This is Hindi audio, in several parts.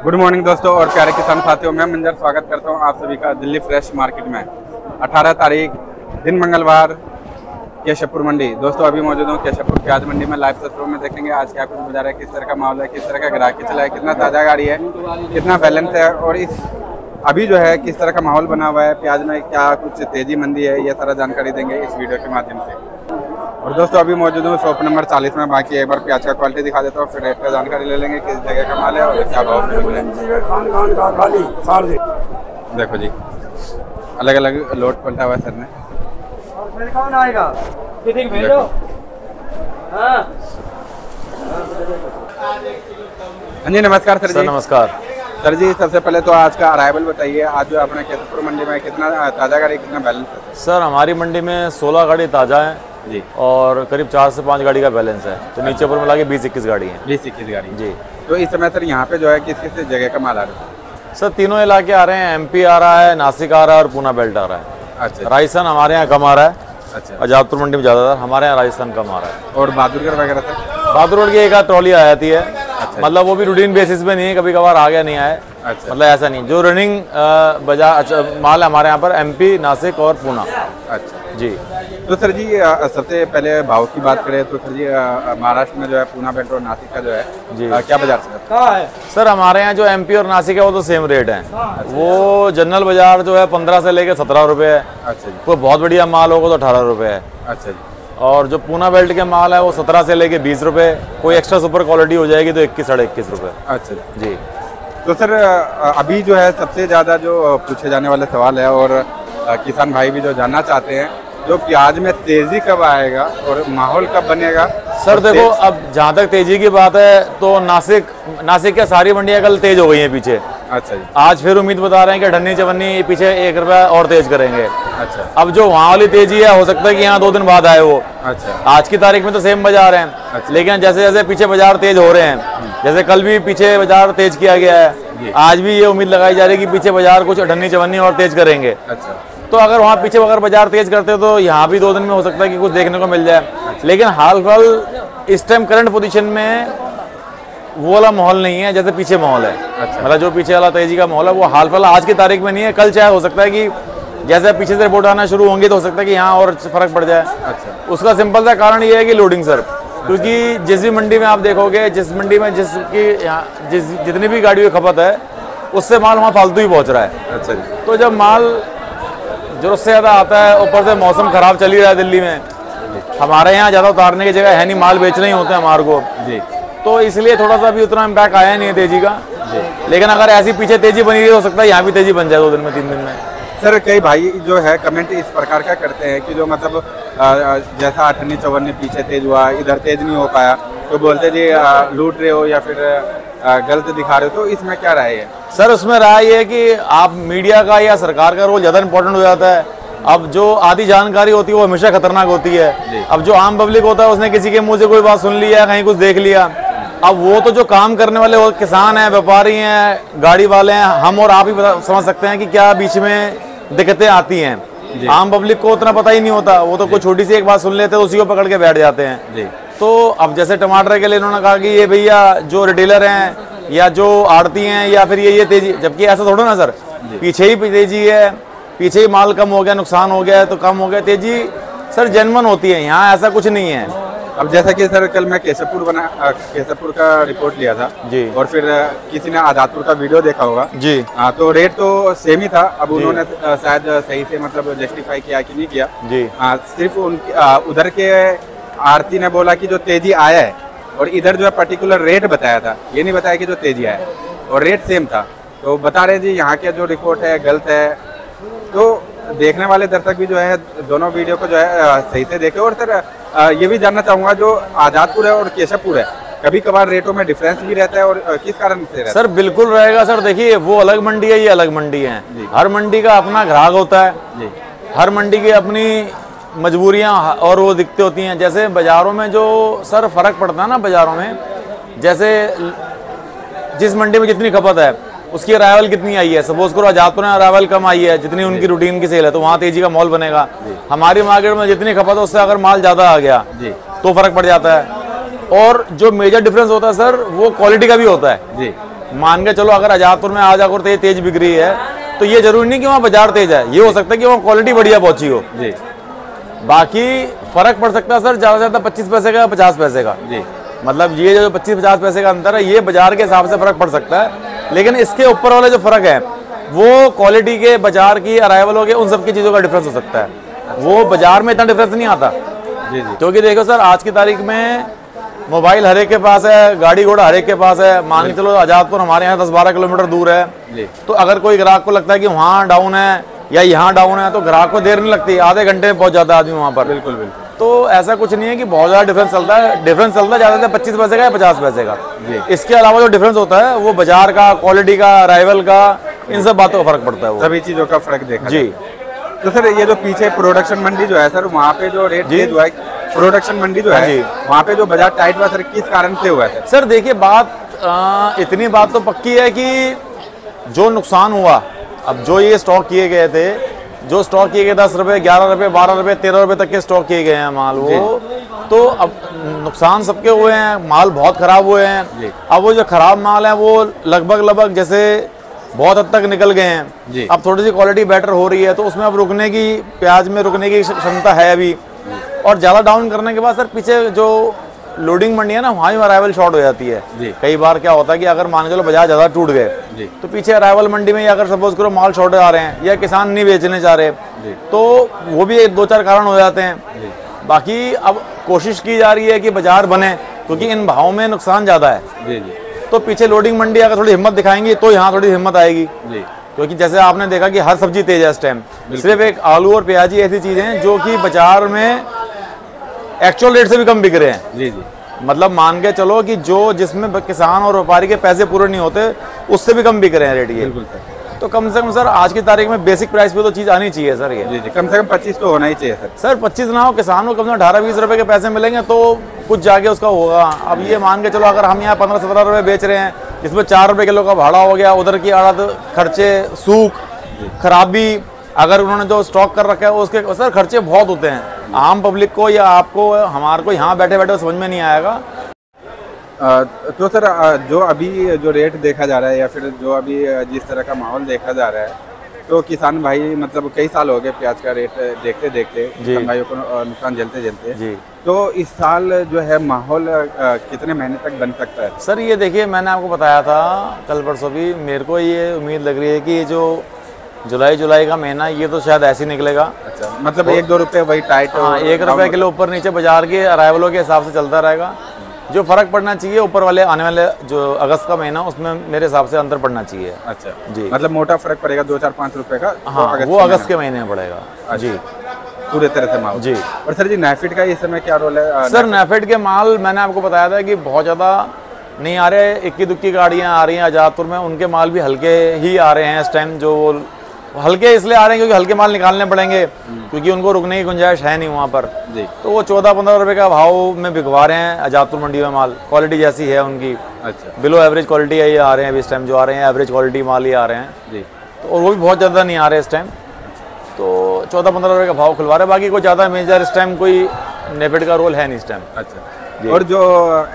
गुड मॉर्निंग दोस्तों और प्यारे किसान साथियों, मैं मंजर स्वागत करता हूं आप सभी का दिल्ली फ्रेश मार्केट में। 18 तारीख दिन मंगलवार, केशवपुर मंडी। दोस्तों अभी मौजूद हूं केशवपुर प्याज मंडी में। लाइव तस्वीरों में देखेंगे आज क्या कुछ बाजार है, किस तरह का माहौल है, किस तरह का ग्राहकी चला है, कितना ताज़ा गाड़ी है, कितना बैलेंस है और इस अभी जो है किस तरह का माहौल बना हुआ है, प्याज में क्या कुछ तेजी मंदी है, ये सारा जानकारी देंगे इस वीडियो के माध्यम से। और दोस्तों अभी मौजूद हूँ शॉप नंबर 40 में। बाकी एक बार प्याज का क्वालिटी दिखा देता हूँ, फिर रेट का जानकारी ले लेंगे, किस जगह का माल है और क्या भाव मिल रहा है। देखो जी, अलग अलग लोड पलटा हुआ है सर ने। कौन आएगा? भेजो। हाँ जी नमस्कार सर जी। नमस्कार सर जी, सबसे पहले तो आज का अराइवल बताइए। आज जो अपने केशवपुर मंडी में कितना ताज़ा गाड़ी, कितना बैलेंस है? सर, हमारी मंडी में 16 गाड़ी ताज़ा है जी और करीब 4 से 5 गाड़ी का बैलेंस है। तो नीचे ऊपर मिला के 20-21 गाड़ी है। 20-21 गाड़ी जी। तो इस समय सर यहाँ पे जो है किस किस जगह का माल आ रहा है? सर तीनों इलाके आ रहे हैं। MP आ रहा है, नासिक आ रहा है और पूना बेल्ट आ रहा है। अच्छा राजस्थान हमारे यहाँ कम आ रहा है। अच्छा। और जादपुर मंडी में ज़्यादातर हमारे यहाँ राजस्थान कम आ रहा है। और बहादुरगढ़ वगैरह सर? बहादुरगढ़ की एक आध ट्रॉली आ जाती है। मतलब वो भी रूटीन बेसिस पे नहीं है, कभी कभार आ गया नहीं आया। अच्छा। मतलब ऐसा नहीं, जो रनिंग बाजार माल है हमारे यहाँ पर MP, नासिक और पूना। अच्छा जी। तो सर जी सबसे पहले भाव की बात करें तो सर जी महाराष्ट्र में जो है पूना बेल्ट और नासिक का जो है जी क्या बाजार से? सर हमारे यहाँ जो MP और नासिक है वो तो सेम रेट है। वो जनरल बाजार जो है 15 से लेके 17 रुपये है। अच्छा जी। कोई बहुत बढ़िया माल होगा तो 18 रुपये है। अच्छा जी। और जो पूना बेल्ट के माल है वो 17 से लेके 20 रुपये। कोई एक्स्ट्रा सुपर क्वालिटी हो जाएगी तो 21 साढ़े 21 रुपये। अच्छा जी। तो सर अभी जो है सबसे ज़्यादा जो पूछे जाने वाला सवाल है और किसान भाई भी जो जानना चाहते हैं, जो प्याज में तेजी कब आएगा और माहौल कब बनेगा? सर देखो, अब जहाँ तक तेजी की बात है तो नासिक क्या सारी मंडियाँ कल तेज हो गई हैं पीछे। अच्छा जी। आज फिर उम्मीद बता रहे हैं कि ढन्नी चवन्नी पीछे 1 रुपया और तेज करेंगे। अच्छा। अब जो वहाँ वाली तेजी है हो सकता है कि यहाँ 2 दिन बाद आए वो। अच्छा। आज की तारीख में तो सेम बाजार है। अच्छा। लेकिन जैसे जैसे पीछे बाजार तेज हो रहे हैं, जैसे कल भी पीछे बाजार तेज किया गया है, आज भी ये उम्मीद लगाई जा रही है कि पीछे बाजार कुछ ढन्नी चवन्नी और तेज करेंगे। अच्छा। तो अगर वहाँ पीछे अगर बाजार तेज करते तो यहाँ भी 2 दिन में हो सकता है कि कुछ देखने को मिल जाए। लेकिन हाल फिलहाल इस टाइम करंट पोजीशन में वो वाला माहौल नहीं है जैसे पीछे माहौल है। अच्छा। मतलब जो पीछे वाला तेजी का माहौल है वो हाल फिलहाल आज की तारीख में नहीं है। कल चाहे हो सकता है कि जैसे पीछे से रिपोर्ट आना शुरू होंगी तो हो सकता है कि यहाँ और फर्क पड़ जाए। अच्छा। उसका सिंपल सा कारण ये है कि लोडिंग सर, क्योंकि जिस भी मंडी में आप देखोगे, जिस मंडी में जितनी भी गाड़ियों की खपत है उससे माल वहाँ फालतू ही पहुँच रहा है। अच्छा जी। तो जब माल जरूरत से ज़्यादा आता है, ऊपर से मौसम खराब चल ही रहा है दिल्ली में, हमारे यहाँ ज़्यादा उतारने की जगह है नहीं, माल बेचने ही होते हैं हमारे को जी। तो इसलिए थोड़ा सा भी उतना इम्पैक्ट आया नहीं है तेजी का। लेकिन अगर ऐसी पीछे तेजी बनी रही हो सकता है यहाँ भी तेजी बन जाए 2 दिन में 3 दिन में। सर कई भाई जो है कमेंट इस प्रकार का करते हैं कि जो मतलब जैसा 18-54 पीछे तेज हुआ, इधर तेज नहीं हो पाया, तो बोलते जी लूट रहे हो या फिर गलत दिखा रहे हो। तो इसमें क्या राय है? सर उसमें राय ये है कि आप मीडिया का या सरकार का रोल ज़्यादा इंपॉर्टेंट हो जाता है। अब जो आधी जानकारी होती है वो हमेशा खतरनाक होती है। अब जो आम पब्लिक होता है उसने किसी के मुंह से कोई बात सुन लिया, कहीं कुछ देख लिया, अब वो तो जो काम करने वाले वो किसान हैं, व्यापारी हैं, गाड़ी वाले हैं, हम और आप ही समझ सकते हैं कि क्या बीच में दिक्कतें आती हैं। आम पब्लिक को उतना पता ही नहीं होता, वो तो कोई छोटी सी एक बात सुन लेते हैं उसी को पकड़ के बैठ जाते हैं। तो अब जैसे टमाटर के लिए इन्होंने कहा कि ये भैया जो रिटेलर हैं या जो आड़ती हैं या फिर ये तेजी, जबकि ऐसा थोड़ा ना सर, पीछे ही तेजी है, पीछे ही माल कम हो गया, नुकसान हो गया है तो कम हो गया। तेजी सर जेन्युइन होती है, यहाँ ऐसा कुछ नहीं है। अब जैसा कि सर कल मैं केशवपुर का रिपोर्ट लिया था जी, और फिर किसी ने आजादपुर का वीडियो देखा होगा जी। तो रेट तो सेम ही था। अब उन्होंने शायद सही से मतलब जस्टिफाई किया कि नहीं किया जी। सिर्फ उधर के आरती ने बोला कि जो तेजी आया है, और इधर जो है पर्टिकुलर रेट बताया था, ये नहीं बताया कि जो तेजी आया है, और रेट सेम था। तो बता रहे जी यहाँ के जो रिपोर्ट है गलत है। तो देखने वाले दर्शक भी जो है दोनों वीडियो को जो है सही से देखे। और सर ये भी जानना चाहूँगा, जो आजादपुर है और केशवपुर है, कभी कभार रेटों में डिफरेंस भी रहता है और किस कारण से रहता है? सर बिल्कुल रहेगा सर। देखिए वो अलग मंडी है, ये अलग मंडी है। हर मंडी का अपना ग्राहक होता है जी। हर मंडी की अपनी मजबूरियां और वो दिक्कतें होती हैं। जैसे बाज़ारों में जो सर फ़र्क पड़ता है ना, बाज़ारों में जैसे जिस मंडी में जितनी खपत है उसकी अराइवल कितनी आई है। सपोज करो आजादपुर में अराइवल कम आई है, जितनी उनकी रूटीन की सेल है, तो वहाँ तेजी का माहौल बनेगा। हमारी मार्केट में जितनी खपत है उससे अगर माल ज़्यादा आ गया तो फ़र्क पड़ जाता है। और जो मेजर डिफरेंस होता है सर वो क्वालिटी का भी होता है जी। मान के चलो अगर आजादपुर में आज अगर तेज बिक रही है तो ये जरूरी नहीं कि वहाँ बाजार तेज है, ये हो सकता है कि वहाँ क्वालिटी बढ़िया पहुंची हो जी। बाकी फर्क पड़ सकता है सर ज्यादा से ज्यादा 25 पैसे का 50 पैसे का जी। मतलब ये जो 25-50 पैसे का अंतर है ये बाजार के हिसाब से फर्क पड़ सकता है, लेकिन इसके ऊपर वाले जो फर्क है वो क्वालिटी के, बाजार की, अराइवलों के, उन सब की चीज़ों का डिफरेंस हो सकता है। वो बाजार में इतना डिफरेंस नहीं आता जी जी। क्योंकि देखो सर आज की तारीख में मोबाइल हर एक के पास है, गाड़ी घोड़ा हर एक के पास है। मान के चलो आजादपुर हमारे यहाँ 10-12 किलोमीटर दूर है जी। तो अगर कोई ग्राहक को लगता है कि वहाँ डाउन है या यहाँ डाउन है तो ग्राहक को देर नहीं लगती, आधे घंटे में पहुँच जाता है आदमी वहाँ पर। बिल्कुल बिल्कुल। तो ऐसा कुछ नहीं है कि बहुत ज़्यादा डिफरेंस चलता है, डिफरेंस चलता है ज़्यादा से 25 पैसे का या 50 पैसे का जी। इसके अलावा जो डिफरेंस होता है वो बाजार का, क्वालिटी का, अराइवल का, इन सब बातों का फर्क पड़ता है वो सभी चीज़ों का फर्क देखा जी। तो सर ये जो पीछे प्रोडक्शन मंडी जो है सर, वहाँ पे जो रेट जो है प्रोडक्शन मंडी जो है वहाँ पे जो बाजार टाइट हुआ सर, किस कारण से हुआ है सर? देखिए बात इतनी बात तो पक्की है कि जो नुकसान हुआ, अब जो ये स्टॉक किए गए थे, जो स्टॉक किए गए 10 रुपये, 11 रुपये, 12 रुपये, 13 रुपये तक के स्टॉक किए गए हैं माल, वो तो अब नुकसान सबके हुए हैं, माल बहुत खराब हुए हैं। अब वो जो खराब माल है वो लगभग जैसे बहुत हद तक निकल गए हैं। अब थोड़ी सी क्वालिटी बेटर हो रही है तो उसमें अब रुकने की, प्याज में रुकने की क्षमता है अभी। और ज़्यादा डाउन करने के बाद सर पीछे जो लोडिंग मंडी है ना, वहाँ भी अराइवल शॉर्ट हो जाती है। कई बार क्या होता है कि अगर मान के चलो बाजार ज़्यादा टूट गए तो पीछे अराइवल मंडी में अगर सपोज करो माल शॉर्ट आ रहे हैं या किसान नहीं बेचने चाह रहे तो वो भी 1-2-4 कारण हो जाते हैं। बाकी अब कोशिश की जा रही है कि बाजार बने क्योंकि इन भावों में नुकसान ज़्यादा है। तो पीछे लोडिंग मंडी अगर थोड़ी हिम्मत दिखाएंगी तो यहाँ थोड़ी हिम्मत आएगी क्योंकि जैसे आपने देखा कि हर सब्जी तेज है इस टाइम। सिर्फ एक आलू और प्याज ही ऐसी चीज़ें हैं जो कि बाजार में एक्चुअल रेट से भी कम बिक रहे हैं। जी जी। मतलब मान के चलो कि जो जिसमें किसान और व्यापारी के पैसे पूरे नहीं होते उससे भी कम बिक रहे हैं रेट ये। बिल्कुल सर। तो कम से कम सर आज की तारीख में बेसिक प्राइस पे तो चीज़ आनी चाहिए सर ये। जी जी, कम से कम 25 तो होना ही चाहिए सर। सर 25 ना हो, किसान को कम से कम 18-20 रुपए के पैसे मिलेंगे तो कुछ जाके उसका होगा। अब ये मान के चलो अगर हम यहाँ 15-17 रुपए बेच रहे हैं, इसमें 4 रुपए किलो का भाड़ा हो गया, उधर की आड़त, खर्चे, सूख, खराबी, अगर उन्होंने जो स्टॉक कर रखा है उसके सर खर्चे बहुत होते हैं। आम पब्लिक को या आपको, हमारे को यहाँ बैठे बैठे समझ में नहीं आएगा। तो सर जो अभी जो रेट देखा जा रहा है या फिर जो अभी जिस तरह का माहौल देखा जा रहा है तो किसान भाई मतलब कई साल हो गए प्याज का रेट देखते देखते किसान भाइयों को नुकसान झेलते झेलते। तो इस साल जो है माहौल कितने महीने तक बन सकता है? सर ये देखिए मैंने आपको बताया था कल परसों भी, मेरे को ये उम्मीद लग रही है कि जो जुलाई का महीना ये तो शायद ऐसे ही निकलेगा। अच्छा, मतलब 1-2 रुपये वही टाइट। हाँ, 1 रुपये किलो ऊपर नीचे बाजार के अराइवलों के हिसाब से चलता रहेगा। जो फर्क पड़ना चाहिए ऊपर वाले आने वाले जो अगस्त का महीना उसमें मेरे हिसाब से अंतर पड़ना चाहिए। अच्छा जी, मतलब मोटा फर्क पड़ेगा 2-4-5 रुपए का। हाँ, वो अगस्त के महीने में पड़ेगा जी, पूरे तरह से माल जी। और सर जी नाफेड का इस समय क्या रोल है? सर नाफेड के माल मैंने आपको बताया था कि बहुत ज़्यादा नहीं आ रहे, इक्की दुक्की गाड़ियाँ आ रही हैं आजादपुर में, उनके माल भी हल्के ही आ रहे हैं इस टाइम। जो हल्के इसलिए आ रहे हैं क्योंकि हल्के माल निकालने पड़ेंगे क्योंकि उनको रुकने की गुंजाइश है नहीं वहाँ पर जी। तो वो 14-15 रुपये का भाव में बिकवा रहे हैं आजादपुर मंडी में माल, क्वालिटी जैसी है उनकी। अच्छा, बिलो एवरेज क्वालिटी है ये आ रहे हैं अभी इस टाइम, जो आ रहे हैं एवरेज क्वालिटी माल ही आ रहे हैं जी। तो और वो भी बहुत ज़्यादा नहीं आ रहे इस टाइम, तो 14-15 रुपये का भाव खुलवा रहे हैं। बाकी कोई ज़्यादा मेजर इस टाइम कोई नेफेड का रोल है नहीं इस टाइम। अच्छा, और जो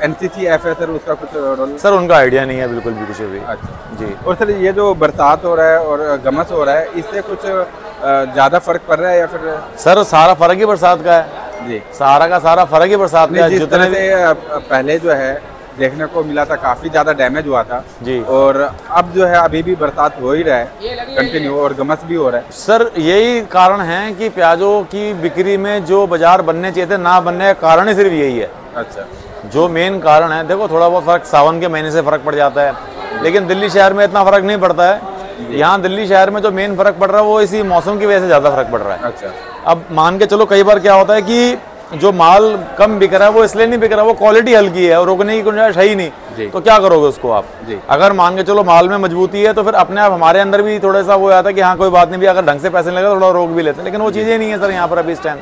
NCCF है सर उसका कुछ रोल? सर उनका आइडिया नहीं है बिल्कुल भी कुछ भी। अच्छा जी। और सर ये जो बरसात हो रहा है और गमस हो रहा है इससे कुछ ज़्यादा फर्क पड़ रहा है या फिर? सर सारा फर्क ही बरसात का है जी, सारा फर्क ही बरसात का है। जिस तरह से पहले जो है देखने को मिला था काफी ज्यादा डैमेज हुआ था जी, और अब जो है अभी भी बरसात हो ही रहा है कंटिन्यू और गमस भी हो रहा है। सर यही कारण है कि प्याजों की बिक्री में जो बाजार बनने चाहिए थे ना बनने का कारण ही सिर्फ यही है। अच्छा, जो मेन कारण है, देखो थोड़ा बहुत फर्क सावन के महीने से फर्क पड़ जाता है लेकिन दिल्ली शहर में इतना फर्क नहीं पड़ता है। यहाँ दिल्ली शहर में जो मेन फर्क पड़ रहा है वो इसी मौसम की वजह से ज्यादा फर्क पड़ रहा है। अच्छा, अब मान के चलो कई बार क्या होता है कि जो माल कम बिक रहा है वो इसलिए नहीं बिक रहा, वो क्वालिटी हल्की है और रोकने की गुंजाइश है ही नहीं, तो क्या करोगे उसको आप जी। अगर मान के चलो माल में मजबूती है तो फिर अपने आप हमारे अंदर भी थोड़ा सा वो आता है कि हाँ कोई बात नहीं भी, अगर ढंग से पैसे लगे थोड़ा रोक भी लेते हैं, लेकिन वो चीजें नहीं है सर यहाँ पर अभी इस टाइम।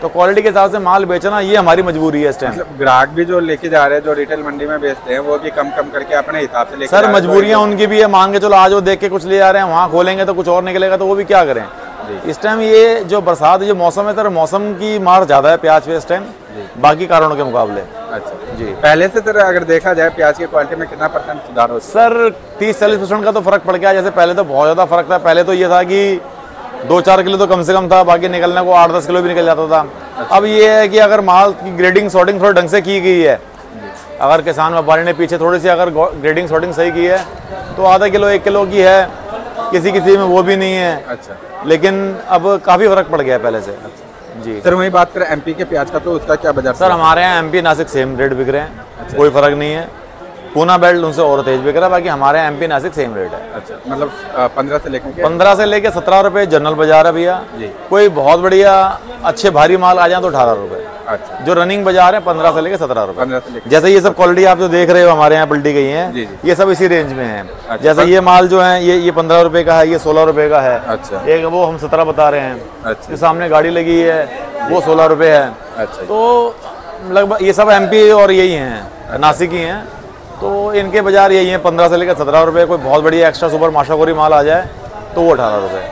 तो क्वालिटी के हिसाब से माल बेचना ये हमारी मजबूरी है इस टाइम। ग्राहक भी जो लेके जा रहे हैं, जो रिटेल मंडी में बेचते हैं, वो भी कम करके अपने हिसाब से लेके। सर मजबूरियाँ उनकी भी है, मान के चलो आज वो देख के कुछ ले जा रहे हैं, वहाँ खोलेंगे तो कुछ और निकलेगा, तो वो भी क्या करें। इस टाइम ये जो बरसात जो मौसम है सर, मौसम की मार ज्यादा है प्याज पे इस टाइम बाकी कारणों के मुकाबले। अच्छा, जी। पहले से तो अगर देखा जाए प्याज की क्वालिटी में कितना % सुधार हो? सर 30-40% का तो फर्क पड़ गया। जैसे पहले तो बहुत ज़्यादा फर्क था। पहले तो ये था कि 2-4 किलो तो कम से कम था, बाकी निकलने को 8-10 किलो भी निकल जाता था। अब ये है कि अगर माल की ग्रेडिंग सॉर्टिंग थोड़े ढंग से की गई है, अगर किसान व्यापारी ने पीछे थोड़ी सी अगर ग्रेडिंग सॉर्टिंग सही की है तो आधा किलो 1 किलो की है, किसी किसी में वो भी नहीं है। अच्छा, लेकिन अब काफ़ी फर्क पड़ गया है पहले से। जी सर वही बात करें MP के प्याज का, तो उसका क्या बाजार? सर हमारे यहाँ MP नासिक सेम रेट बिक रहे हैं, कोई फर्क नहीं है। पूना बेल्ट उनसे और तेज बिक रहा है, बाकी हमारे यहाँ MP नासिक सेम रेट है। अच्छा, मतलब 15 से लेकर 15 से लेके 17 रुपये जनरल बाजार है भैया जी। कोई बहुत बढ़िया अच्छे भारी माल आ जाए तो 18 रुपये। अच्छा, जो रनिंग बाजार है 15 से लेके 17 रुपये। 15 से लेकर, जैसे ये सब क्वालिटी आप जो देख रहे हो हमारे यहाँ पलटी गई है, जी, जी। ये सब इसी रेंज में है। अच्छा, जैसे ये माल जो है ये 15 रुपये का है, ये 16 रुपये का है। अच्छा, एक वो हम 17 बता रहे हैं। अच्छा, जो सामने गाड़ी लगी है वो 16 रुपये है। अच्छा, तो लगभग ये सब MP और यही हैं, नासिक ही हैं। तो इनके बाजार यही है 15 से लेकर 17 रुपये। कोई बहुत बढ़िया एक्स्ट्रा सुपर माशाकोरी माल आ जाए तो वो 18 रुपये।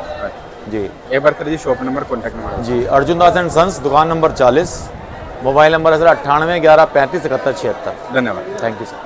जी एक बार सर जी शॉप नंबर, कॉन्टैक्ट नंबर? जी, अर्जुन दास एंड सन्स, दुकान नंबर 40, मोबाइल नंबर है सर 98 11 35 71 76। धन्यवाद। Thank you sir.